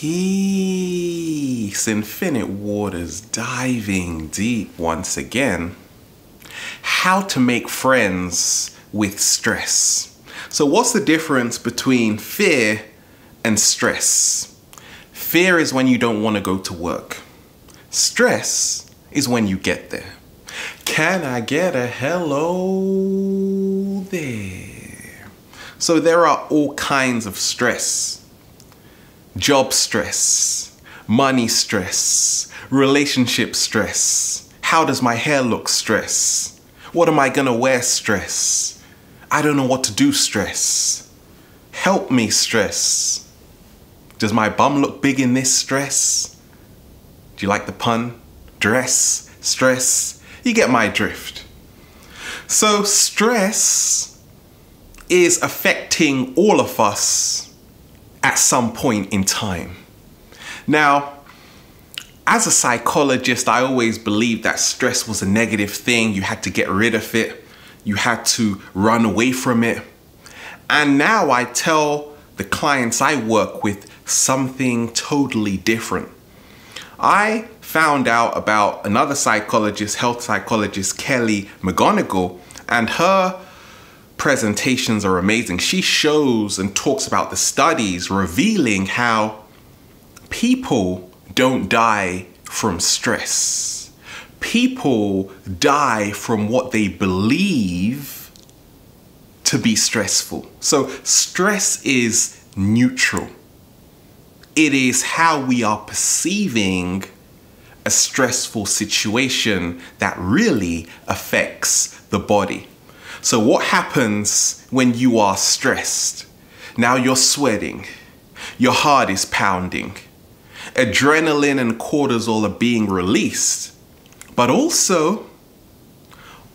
Peace, infinite waters, diving deep once again. How to make friends with stress. So what's the difference between fear and stress? Fear is when you don't want to go to work. Stress is when you get there. Can I get a hello there? So there are all kinds of stress. Job stress, money stress, relationship stress. How does my hair look stress? What am I gonna wear stress? I don't know what to do stress. Help me stress. Does my bum look big in this stress? Do you like the pun? Dress, stress, you get my drift. So stress is affecting all of us at some point in time. Now, as a psychologist, I always believed that stress was a negative thing. You had to get rid of it. You had to run away from it. And now I tell the clients I work with something totally different. I found out about another psychologist, health psychologist, Kelly McGonigal, and her presentations are amazing. She shows and talks about the studies revealing how people don't die from stress. People die from what they believe to be stressful. So stress is neutral. It is how we are perceiving a stressful situation that really affects the body. So what happens when you are stressed? Now you're sweating, your heart is pounding, adrenaline and cortisol are being released, but also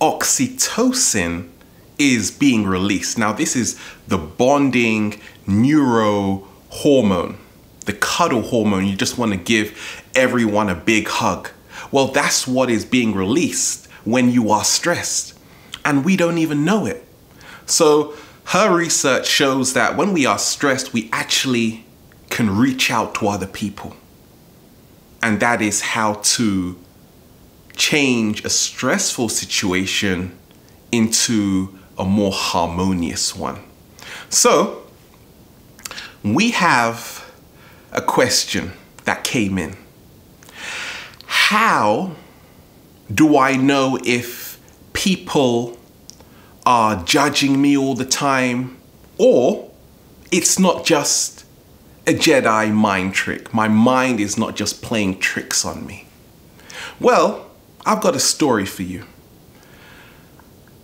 oxytocin is being released. Now this is the bonding neurohormone, the cuddle hormone. You just want to give everyone a big hug. Well, that's what is being released when you are stressed. And we don't even know it. So her research shows that when we are stressed, we actually can reach out to other people. And that is how to change a stressful situation into a more harmonious one. So we have a question that came in. How do I know if people are judging me all the time, or it's not just a Jedi mind trick? My mind is not just playing tricks on me. Well, I've got a story for you.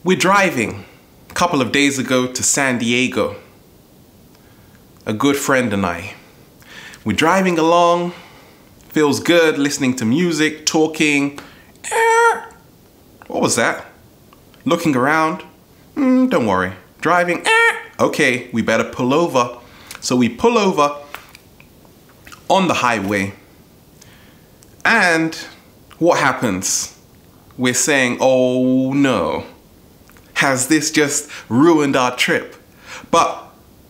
We're driving a couple of days ago to San Diego. A good friend and I. We're driving along, feels good, listening to music, talking. What was that? Looking around, don't worry. Driving, okay, we better pull over. So we pull over on the highway. And what happens? We're saying, oh no, has this just ruined our trip? But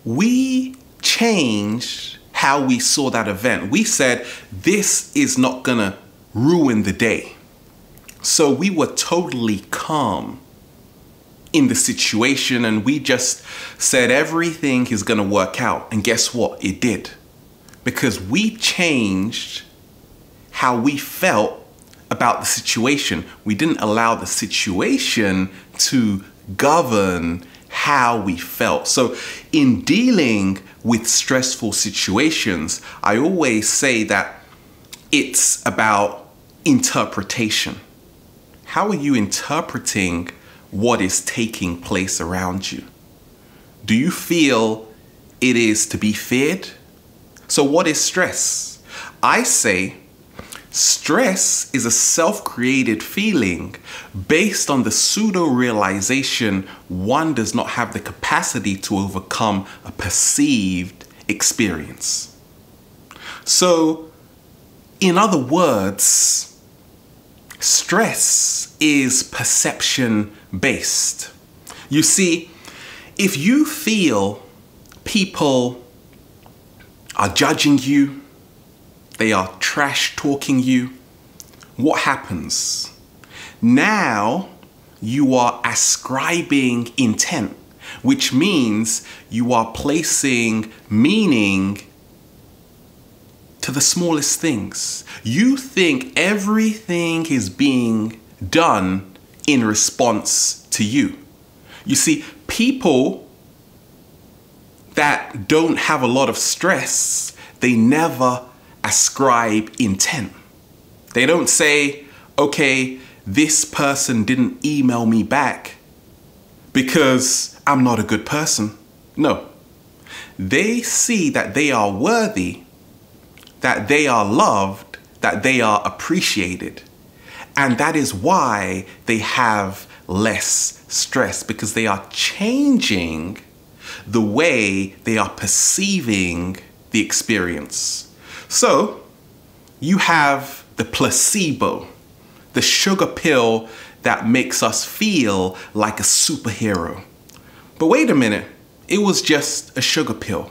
we changed how we saw that event. We said, this is not gonna ruin the day. So we were totally calm in the situation, and we just said everything is gonna work out. And guess what? It did. Because we changed how we felt about the situation. We didn't allow the situation to govern how we felt. So in dealing with stressful situations, I always say that it's about interpretation. How are you interpreting what is taking place around you? Do you feel it is to be feared? So what is stress? I say stress is a self-created feeling based on the pseudo-realization one does not have the capacity to overcome a perceived experience. So, in other words, stress is perception-based. You see, if you feel people are judging you, they are trash talking you, what happens? Now you are ascribing intent, which means you are placing meaning to the smallest things. You think everything is being done in response to you. You see, people that don't have a lot of stress, they never ascribe intent. They don't say, okay, this person didn't email me back because I'm not a good person. No. They see that they are worthy, that they are loved, that they are appreciated. And that is why they have less stress, because they are changing the way they are perceiving the experience. So you have the placebo, the sugar pill that makes us feel like a superhero. But wait a minute, it was just a sugar pill.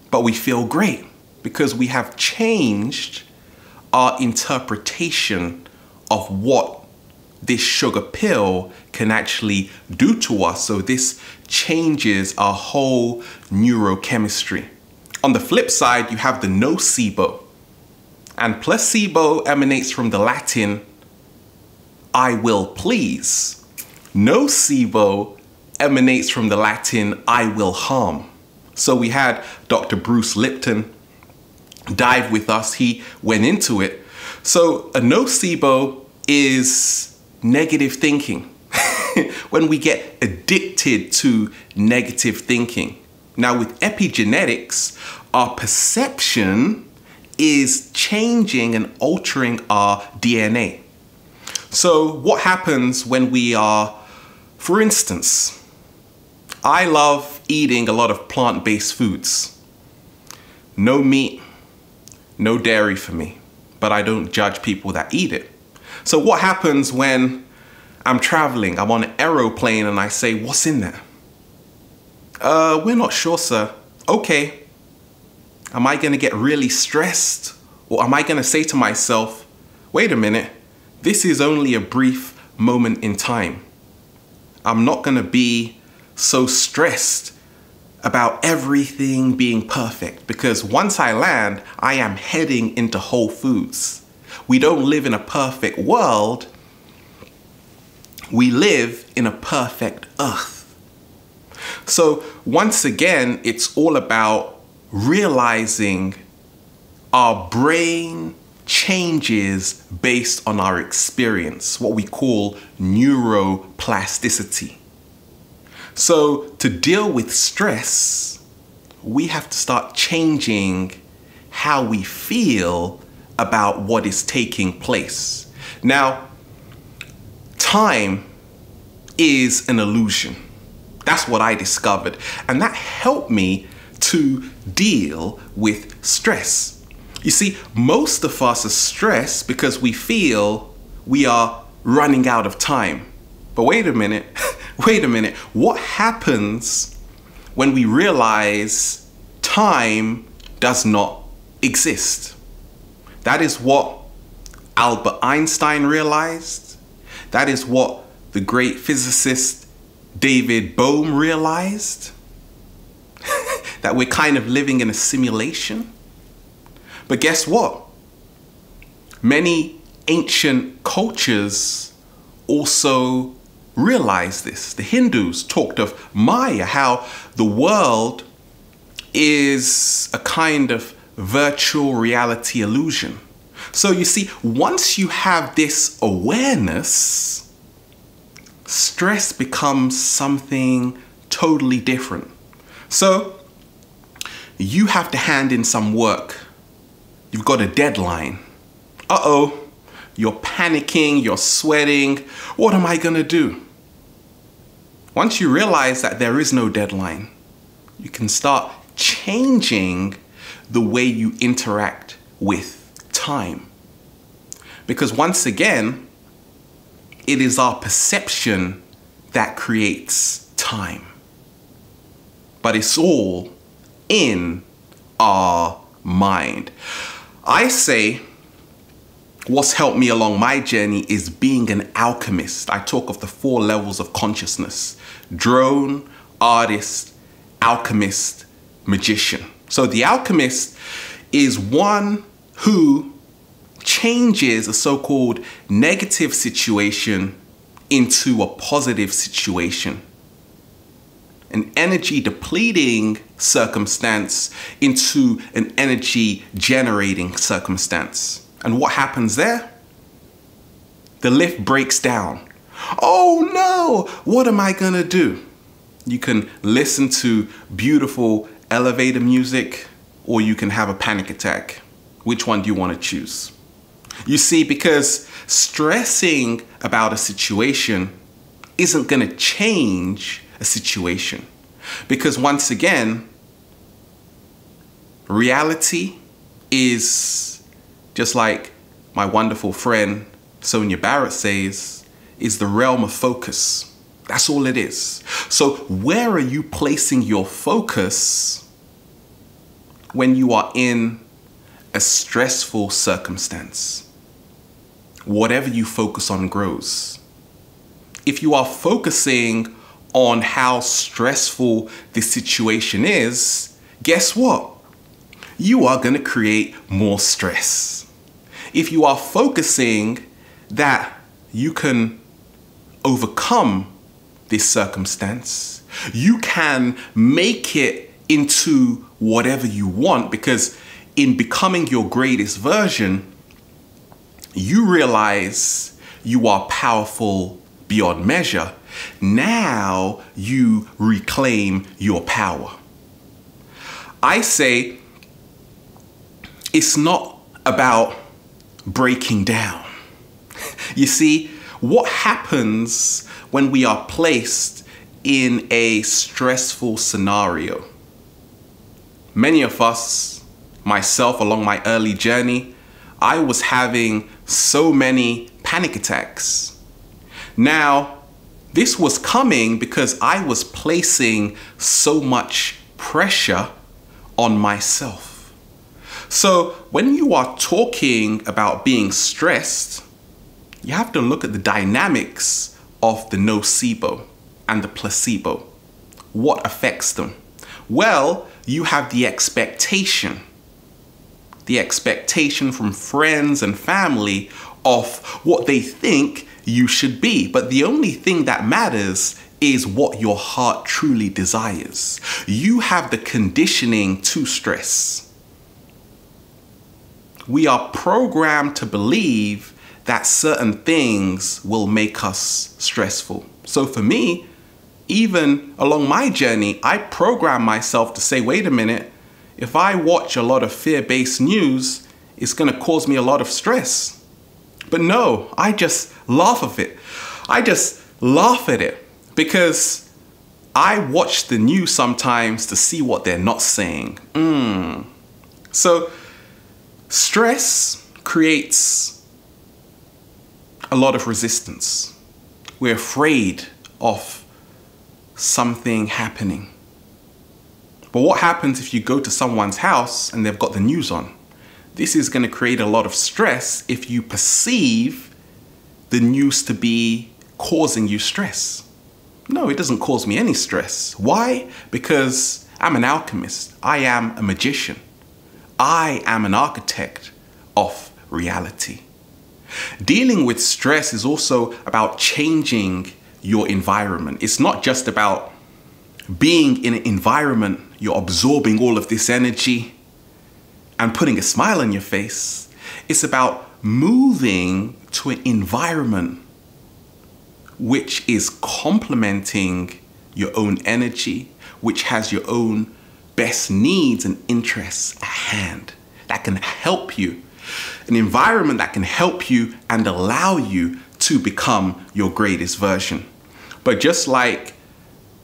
But we feel great because we have changed our interpretation of what this sugar pill can actually do to us. So this changes our whole neurochemistry. On the flip side, you have the nocebo. And placebo emanates from the Latin, I will please. Nocebo emanates from the Latin, I will harm. So we had Dr. Bruce Lipton dive with us. He went into it. So a nocebo is negative thinking. When we get addicted to negative thinking. Now with epigenetics, our perception is changing and altering our DNA. So what happens when we are, for instance, I love eating a lot of plant-based foods. No meat, no dairy for me, but I don't judge people that eat it. So what happens when I'm traveling, I'm on an aeroplane and I say, what's in there? We're not sure, sir. Okay. Am I gonna get really stressed? Or am I gonna say to myself, wait a minute, this is only a brief moment in time. I'm not gonna be so stressed about everything being perfect, because once I land, I am heading into Whole Foods. We don't live in a perfect world. We live in a perfect earth. So once again, it's all about realizing our brain changes based on our experience, what we call neuroplasticity. So to deal with stress, we have to start changing how we feel about what is taking place. Now, time is an illusion. That's what I discovered. And that helped me to deal with stress. You see, most of us are stressed because we feel we are running out of time. But wait a minute, wait a minute. What happens when we realize time does not exist? That is what Albert Einstein realized. That is what the great physicist David Bohm realized. That we're kind of living in a simulation. But guess what? Many ancient cultures also realized this. The Hindus talked of Maya, how the world is a kind of virtual reality illusion. So you see, once you have this awareness, stress becomes something totally different. So you have to hand in some work. You've got a deadline. Uh-oh, you're panicking, you're sweating. What am I gonna do? Once you realize that there is no deadline, you can start changing the way you interact with time. Because once again, it is our perception that creates time. But it's all in our mind. I say what's helped me along my journey is being an alchemist. I talk of the 4 levels of consciousness: drone, artist, alchemist, magician. So the alchemist is one who changes a so-called negative situation into a positive situation, an energy depleting circumstance into an energy generating circumstance. And what happens there? The lift breaks down. Oh no, what am I gonna do? You can listen to beautiful elevator music, or you can have a panic attack. Which one do you want to choose? You see, because stressing about a situation isn't going to change a situation. Because once again, reality is, just like my wonderful friend Sonia Barrett says, is the realm of focus. That's all it is. So where are you placing your focus when you are in a stressful circumstance? Whatever you focus on grows. If you are focusing on how stressful this situation is, guess what? You are going to create more stress. If you are focusing that you can overcome this circumstance, you can make it into whatever you want, because in becoming your greatest version, you realize you are powerful beyond measure. Now you reclaim your power. I say it's not about breaking down. You see, what happens when we are placed in a stressful scenario? Many of us, myself along my early journey, I was having so many panic attacks. Now, this was coming because I was placing so much pressure on myself. So when you are talking about being stressed, you have to look at the dynamics of the nocebo and the placebo. What affects them? Well, you have the expectation from friends and family of what they think you should be. But the only thing that matters is what your heart truly desires. You have the conditioning to stress. We are programmed to believe that certain things will make us stressful. So for me, even along my journey, I program myself to say, wait a minute, if I watch a lot of fear-based news, it's going to cause me a lot of stress. But no, I just laugh at it. I just laugh at it because I watch the news sometimes to see what they're not saying. So stress creates a lot of resistance. We're afraid of something happening. But what happens if you go to someone's house and they've got the news on? This is going to create a lot of stress if you perceive the news to be causing you stress. No, it doesn't cause me any stress. Why? Because I'm an alchemist. I am a magician. I am an architect of reality. Dealing with stress is also about changing your environment. It's not just about being in an environment, you're absorbing all of this energy and putting a smile on your face. It's about moving to an environment which is complementing your own energy, which has your own best needs and interests at hand, that can help you. An environment that can help you and allow you to become your greatest version. But just like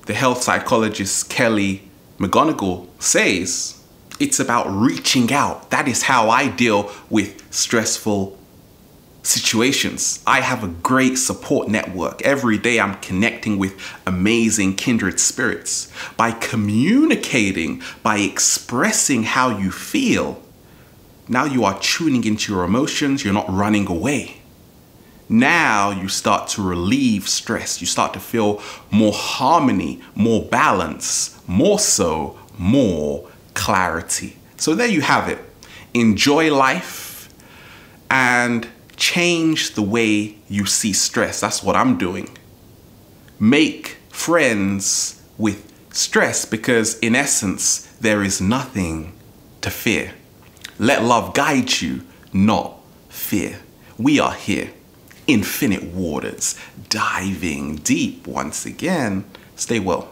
the health psychologist Kelly McGonigal says, it's about reaching out. That is how I deal with stressful situations. I have a great support network. Every day I'm connecting with amazing kindred spirits. By communicating, by expressing how you feel, Now you are tuning into your emotions. You're not running away. Now you start to relieve stress. You start to feel more harmony, more balance, more so, more clarity. So there you have it. Enjoy life and change the way you see stress. That's what I'm doing. Make friends with stress, because in essence, there is nothing to fear. Let love guide you, not fear. We are here, infinite waters, diving deep once again. Stay well,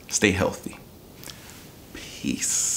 stay healthy. Peace.